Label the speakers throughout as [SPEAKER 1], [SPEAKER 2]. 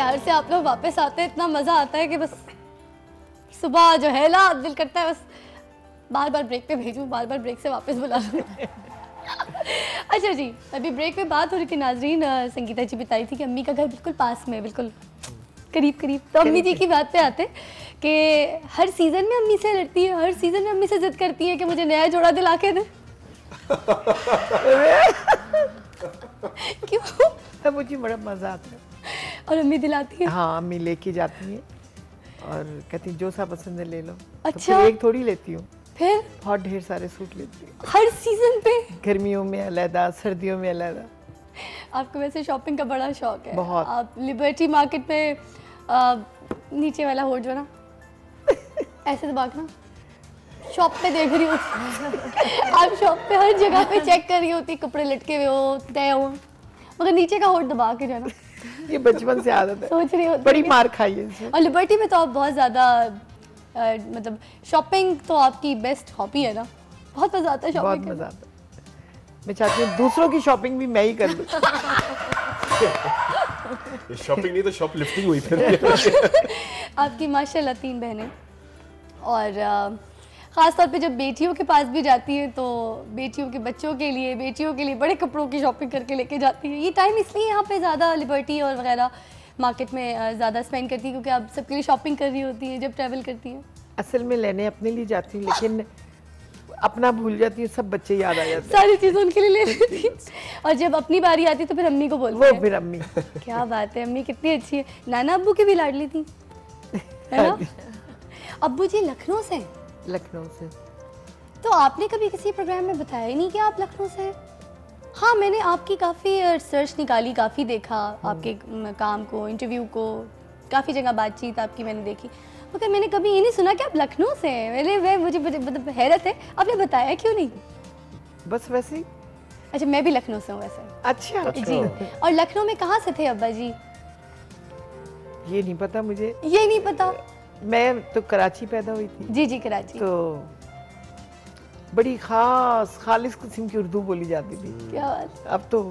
[SPEAKER 1] शहर से आप लोग वापस आते हैं, इतना मज़ा आता है कि बस सुबह जो है ना दिल करता है बस बार बार ब्रेक पे भेजूं, बार बार ब्रेक से वापस बुला लूं। अच्छा जी, अभी ब्रेक में बात हो रही थी नाजरीन, संगीता जी बताई थी कि अम्मी का घर बिल्कुल पास में है, बिल्कुल करीब करीब। तो अम्मी जी की बात पे आते कि हर सीज़न में अम्मी से लड़ती है, हर सीज़न में अम्मी से जिद करती है कि मुझे नया जोड़ा दिला के दे। क्यों?
[SPEAKER 2] तब मुझे बड़ा मज़ा आता है।
[SPEAKER 1] और अम्मी दिलाती है?
[SPEAKER 2] हाँ, अम्मी लेके जाती है और कहती जो सा पसंद है ले लो।
[SPEAKER 1] अच्छा।
[SPEAKER 2] तो फिर एक थोड़ी लेती हूँ,
[SPEAKER 1] फिर
[SPEAKER 2] बहुत ढेर सारे सूट लेती हूँ।
[SPEAKER 1] हर सीज़न पे?
[SPEAKER 2] गर्मियों में अलग, सर्दियों में अलग।
[SPEAKER 1] आपको वैसे शॉपिंग का बड़ा शौक है।
[SPEAKER 2] बहुत।
[SPEAKER 1] आप लिबर्टी मार्केट में नीचे वाला होल्ड जो ना ऐसे दबाना शॉप पे देख रही होती। आप शॉप पे हर जगह पे चेक कर रही होती, कपड़े लटके हुए हो, तय हो, मगर नीचे का होल्ड दबा के जाना।
[SPEAKER 2] ये बचपन से आदत है।
[SPEAKER 1] सोच रही होती
[SPEAKER 2] बड़ी मार खाई है इससे।
[SPEAKER 1] और लिबर्टी में तो आप बहुत ज़्यादा मतलब शॉपिंग तो आपकी बेस्ट हॉबी है ना, बहुत मज़ा आता है शॉपिंग।
[SPEAKER 2] बहुत मज़ा आता है। मैं चाहती हूँ दूसरों की शॉपिंग भी मैं ही कर लूँ।
[SPEAKER 3] शॉपिंग नहीं तो शॉप लिफ्टिंग हुई फिर।
[SPEAKER 1] आपकी माशाल्लाह 3 बहनें, और ख़ास तौर पे जब बेटियों के पास भी जाती हैं तो बेटियों के बच्चों के लिए, बेटियों के लिए बड़े कपड़ों की शॉपिंग करके लेके जाती हैं। ये टाइम इसलिए यहाँ पे ज़्यादा लिबर्टी और वगैरह मार्केट में ज़्यादा स्पेंड करती है क्योंकि आप सबके लिए शॉपिंग कर रही होती हैं जब ट्रैवल करती हैं।
[SPEAKER 2] असल में लेने अपने लिए जाती हूँ, लेकिन अपना भूल जाती हूँ, सब बच्चे याद आ जाते हैं।
[SPEAKER 1] सारी चीज़ें उनके लिए ले लेती हैं और जब अपनी बारी आती तो फिर अम्मी को बोलती
[SPEAKER 2] वो
[SPEAKER 1] है।
[SPEAKER 2] फिर अम्मी।
[SPEAKER 1] क्या बात है, अम्मी कितनी अच्छी है। नाना अब्बू की भी लाडली थी, है ना? अब्बू जी लखनऊ से?
[SPEAKER 2] लखनऊ से।
[SPEAKER 1] तो आपने कभी किसी प्रोग्राम में बताया ही नहीं कि आप लखनऊ से हैं? हाँ, मैंने आपकी काफ़ी सर्च निकाली, काफ़ी देखा आपके काम को, इंटरव्यू को, काफ़ी जगह बातचीत आपकी मैंने देखी, मगर मैंने कभी ये नहीं सुना कि आप लखनऊ से हैं। मुझे मतलब हैरत है, आपने बताया क्यों नहीं?
[SPEAKER 2] बस वैसे ही।
[SPEAKER 1] अच्छा, मैं भी लखनऊ से हूँ वैसे।
[SPEAKER 2] अच्छा
[SPEAKER 1] जी। और लखनऊ में कहाँ से थे अब्बा जी?
[SPEAKER 2] ये नहीं पता मुझे।
[SPEAKER 1] ये नहीं पता?
[SPEAKER 2] मैं तो कराची पैदा हुई थी।
[SPEAKER 1] जी जी, कराची।
[SPEAKER 2] तो बड़ी खालिस किस्म की उर्दू बोली जाती थी।
[SPEAKER 1] क्या बात।
[SPEAKER 2] अब तो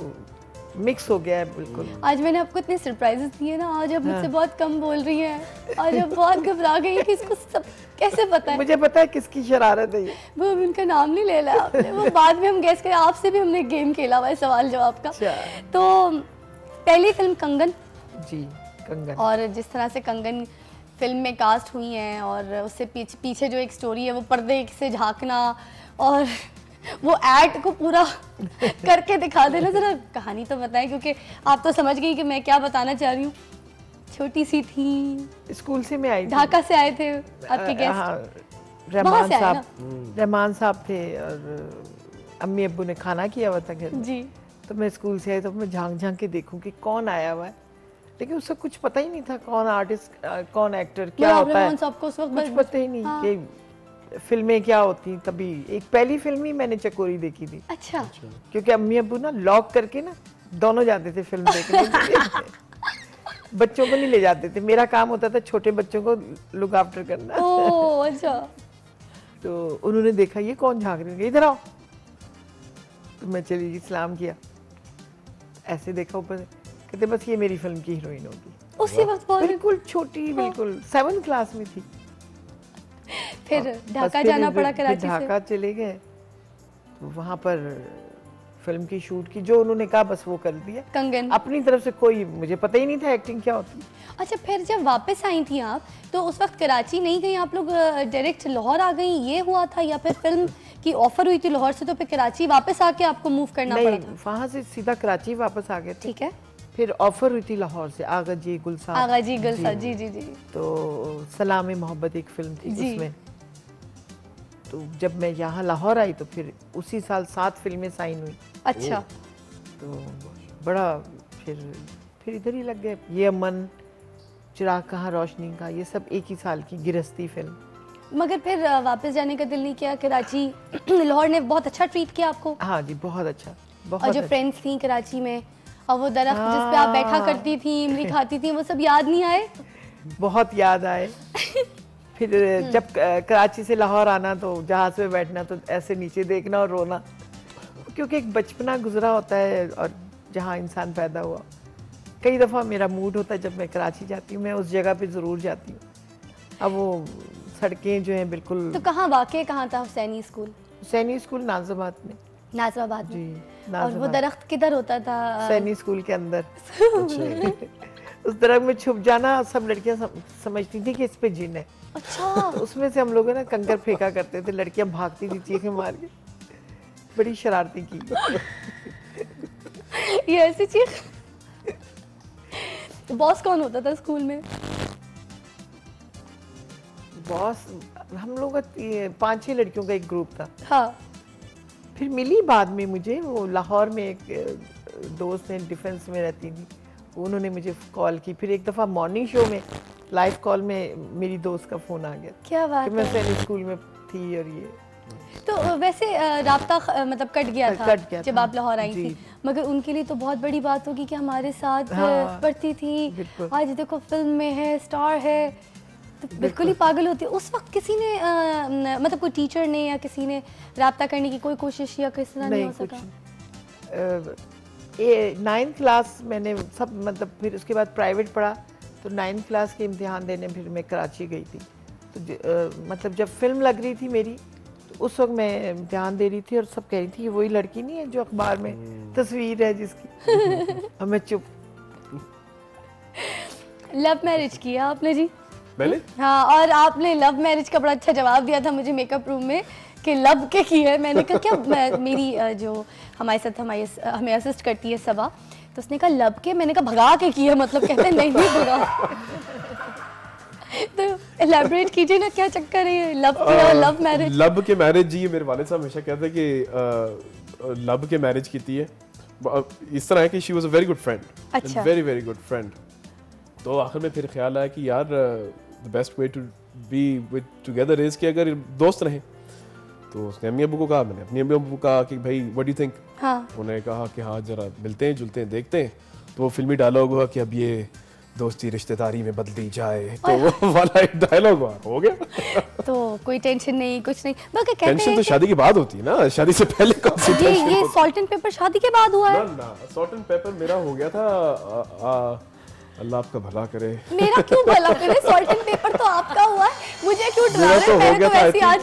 [SPEAKER 2] मिक्स हो गया है बिल्कुल।
[SPEAKER 1] आज मैंने आपको इतने सरप्राइजेस दिए ना, आज आप मुझसे बहुत कम बोल रही हैं, आज आप बहुत घबरा गई कि इसको सब कैसे पता है।
[SPEAKER 2] मुझे पता है किसकी शरारत है ये।
[SPEAKER 1] वो उनका नाम नहीं ले लिया आपने, वो बाद में हम गेस करें। आपसे भी हमने गेम खेला हुआ है सवाल जवाब का। तो पहली फिल्म कंगन।
[SPEAKER 2] जी, कंगन।
[SPEAKER 1] और जिस तरह से कंगन फिल्म में कास्ट हुई हैं और उससे पीछे जो एक स्टोरी है वो पर्दे से झांकना और वो ऐड को पूरा करके दिखा देना, जरा कहानी तो बताएं क्योंकि आप तो समझ गई कि मैं क्या बताना चाह रही हूँ। छोटी सी थी,
[SPEAKER 2] स्कूल से मैं आई थी,
[SPEAKER 1] ढाका से आए थे आपके गेस्ट।
[SPEAKER 2] रहमान साहब थे और अम्मी अब्बू ने खाना किया हुआ था घर में।
[SPEAKER 1] जी।
[SPEAKER 2] तो मैं स्कूल से आई तो मैं झांक झांक के देखूं कि कौन आया हुआ है, लेकिन उससे कुछ पता ही नहीं था कौन आर्टिस्ट, कौन एक्टर, क्या होता है, कुछ पता ही नहीं। हाँ। कि फिल्में क्या होती। तभी एक पहली फिल्म ही मैंने चकोरी देखी थी।
[SPEAKER 1] अच्छा।
[SPEAKER 2] क्योंकि अम्मी अब्बू ना लॉक करके ना दोनों जाते थे फिल्म देखने। बच्चों को नहीं ले जाते थे, मेरा काम होता था छोटे बच्चों को लुक आफ्टर करना।
[SPEAKER 1] ओह अच्छा।
[SPEAKER 2] तो उन्होंने देखा ये कौन झांक रहे हैं, इधर आओ। तो मैं चली गई, सलाम किया, ऐसे देखा ऊपर, कहते बस ये मेरी फिल्म की हीरोइन होगी।
[SPEAKER 1] उसी वक्त
[SPEAKER 2] बिल्कुल छोटी, बिल्कुल 7th क्लास में थी।
[SPEAKER 1] फिर ढाका जाना पड़ा कराची से।
[SPEAKER 2] ढाका चले गए तो वहाँ पर फिल्म की शूट की, जो उन्होंने कहा बस वो कर दिया।
[SPEAKER 1] कंगन
[SPEAKER 2] अपनी तरफ से कोई, मुझे पता ही नहीं था एक्टिंग क्या होती।
[SPEAKER 1] अच्छा, फिर जब वापस आई थी आप तो उस वक्त कराची नहीं गई आप लोग, डायरेक्ट लाहौर आ गई, ये हुआ था? या फिर फिल्म की ऑफर हुई थी लाहौर से तो फिर कराची वापस आके आपको मूव करना पड़ा था?
[SPEAKER 2] वहाँ से सीधा कराची वापस आ गए थे।
[SPEAKER 1] ठीक है।
[SPEAKER 2] फिर ऑफर हुई थी लाहौर से, आगा जी गुलसार।
[SPEAKER 1] आगा जी गुलसार, जी जी जी।
[SPEAKER 2] तो सलाम मोहब्बत एक फिल्म थी उसमें। तो जब मैं यहाँ लाहौर आई तो फिर उसी साल 7 फिल्में साइन हुई।
[SPEAKER 1] अच्छा।
[SPEAKER 2] तो बड़ा फिर इधर ही लग गए। ये अमन, चिराग कहाँ रोशनी का, ये सब एक ही साल की गिरस्ती फिल्म।
[SPEAKER 1] मगर फिर वापस जाने का दिल नहीं किया कराची? लाहौर ने बहुत अच्छा ट्रीट किया आपको?
[SPEAKER 2] हाँ जी, बहुत अच्छा, बहुत।
[SPEAKER 1] और जो फ्रेंड्स थी कराची में और वो दरख्त जिस पे आप बैठा करती थी, इमली खाती थी, वो सब याद नहीं आए?
[SPEAKER 2] बहुत याद आए। फिर जब कराची से लाहौर आना तो जहाज पे बैठना तो ऐसे नीचे देखना और रोना, क्योंकि एक बचपना गुजरा होता है और जहाँ इंसान पैदा हुआ कई दफ़ा मेरा मूड होता है जब मैं कराची जाती हूँ, मैं उस जगह पे ज़रूर जाती हूँ। अब वो सड़कें जो हैं बिल्कुल।
[SPEAKER 1] तो कहाँ वाक़ई कहाँ था हुसैनी स्कूल?
[SPEAKER 2] हुसैनी स्कूल नाज़िमाबाद में।
[SPEAKER 1] नाज़िमाबाद
[SPEAKER 2] जी,
[SPEAKER 1] में। और वो दरख्त किधर होता था?
[SPEAKER 2] हुसैनी स्कूल के अंदर। उस दरख्त में छुप जाना, सब लड़कियां समझती थी कि इस पे जिन है।
[SPEAKER 1] अच्छा।
[SPEAKER 2] तो उसमें से हम लोग ना कंकर फेंका करते थे, लड़कियां भागती थी चीखें मार के, बड़ी शरारती की।
[SPEAKER 1] ये ऐसी चीख। बॉस कौन होता था स्कूल में?
[SPEAKER 2] बॉस हम लोग का 5-6 लड़कियों का एक ग्रुप था।
[SPEAKER 1] हाँ।
[SPEAKER 2] फिर मिली बाद में मुझे, वो लाहौर में एक दोस्त ने, डिफेंस में रहती थी, उन्होंने मुझे कॉल की। फिर एक दफ़ा मॉर्निंग शो में लाइव कॉल में मेरी दोस्त का फ़ोन आ गया
[SPEAKER 1] क्या बात
[SPEAKER 2] कि मैं सैनिक स्कूल में थी। और ये
[SPEAKER 1] तो वैसे राब्ता मतलब कट गया था जब आप लाहौर आई थी, मगर उनके लिए तो बहुत बड़ी बात होगी कि हमारे साथ पढ़ती थी, आज देखो फिल्म में है, स्टार है, तो बिल्कुल ही पागल होती है। उस वक्त किसी ने मतलब कोई टीचर ने या किसी ने राब्ता करने की कोई कोशिश या किस तरह नहीं हो सका?
[SPEAKER 2] 9th क्लास मैंने सब मतलब, फिर उसके बाद प्राइवेट पढ़ा, तो 9th क्लास के इम्तिहान देने फिर मैं कराची गई थी। तो मतलब जब फिल्म लग रही थी मेरी, तो उस वक्त मैं इम्तिहान दे रही थी और सब कह रही थी ये वही लड़की नहीं है जो अखबार में तस्वीर है जिसकी। और मैं चुप।
[SPEAKER 1] लव मैरिज किया आपने जी?
[SPEAKER 3] मैंने?
[SPEAKER 1] हाँ, और आपने लव मैरिज का बड़ा अच्छा जवाब दिया था मुझे मेकअप रूम में कि लब के की है। मैंने कहा क्या मेरी जो हमारे साथ हमें असिस्ट करती है सबा, तो उसने कहा लब के, मैंने कहा भगा के की है, मतलब कहते हैं नहीं भगा। तो एलैबोरेट कीजिए ना, क्या चक्कर है लब के और लव मैरिज?
[SPEAKER 3] लब के मैरिज जी, मेरे वाले साहब हमेशा कहते हैं कि लब के मैरिज की है। इस तरह है कि she was a very good friend,
[SPEAKER 1] अच्छा,
[SPEAKER 3] वेरी वेरी गुड फ्रेंड। तो आखिर में फिर ख्याल आया कि यार the best way to be with together is कि अगर दोस्त रहें। तो उसने अम्मी अबू को कहा, मैंने अपनी अम्मी अबू को कहा कि भाई व्हाट डू यू थिंक?
[SPEAKER 1] हाँ।
[SPEAKER 3] उन्होंने कहा कि हाँ जरा मिलते हैं, जुलते हैं, देखते हैं। तो वो फिल्मी डायलॉग हुआ कि अब ये दोस्ती रिश्तेदारी में बदली जाए, तो वो वाला एक डायलॉग हो गया।
[SPEAKER 1] तो कोई टेंशन नहीं, कुछ नहीं, बल्कि कहते
[SPEAKER 3] टेंशन तो शादी के बाद होती है ना, शादी से पहले कौन सी टेंशन?
[SPEAKER 1] ये सॉल्ट एंड पेपर शादी के बाद हुआ है
[SPEAKER 3] ना, सॉल्ट एंड पेपर मेरा हो गया था। अल्लाह आपका भला करे।
[SPEAKER 1] मेरा क्यों भला करे? सॉल्ट एंड पेपर तो आपका हुआ है, मुझे क्यों डरा रहे हैं? मैंने तो वैसे आज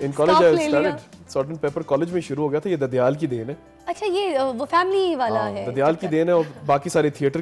[SPEAKER 3] in college I started salt and paper, college में शुरू हो गया था। ये ददियाल की देन है।
[SPEAKER 1] अच्छा, ये वो फैमिली वाला है?
[SPEAKER 3] ददियाल की देन है, और बाकी सारे थिएटर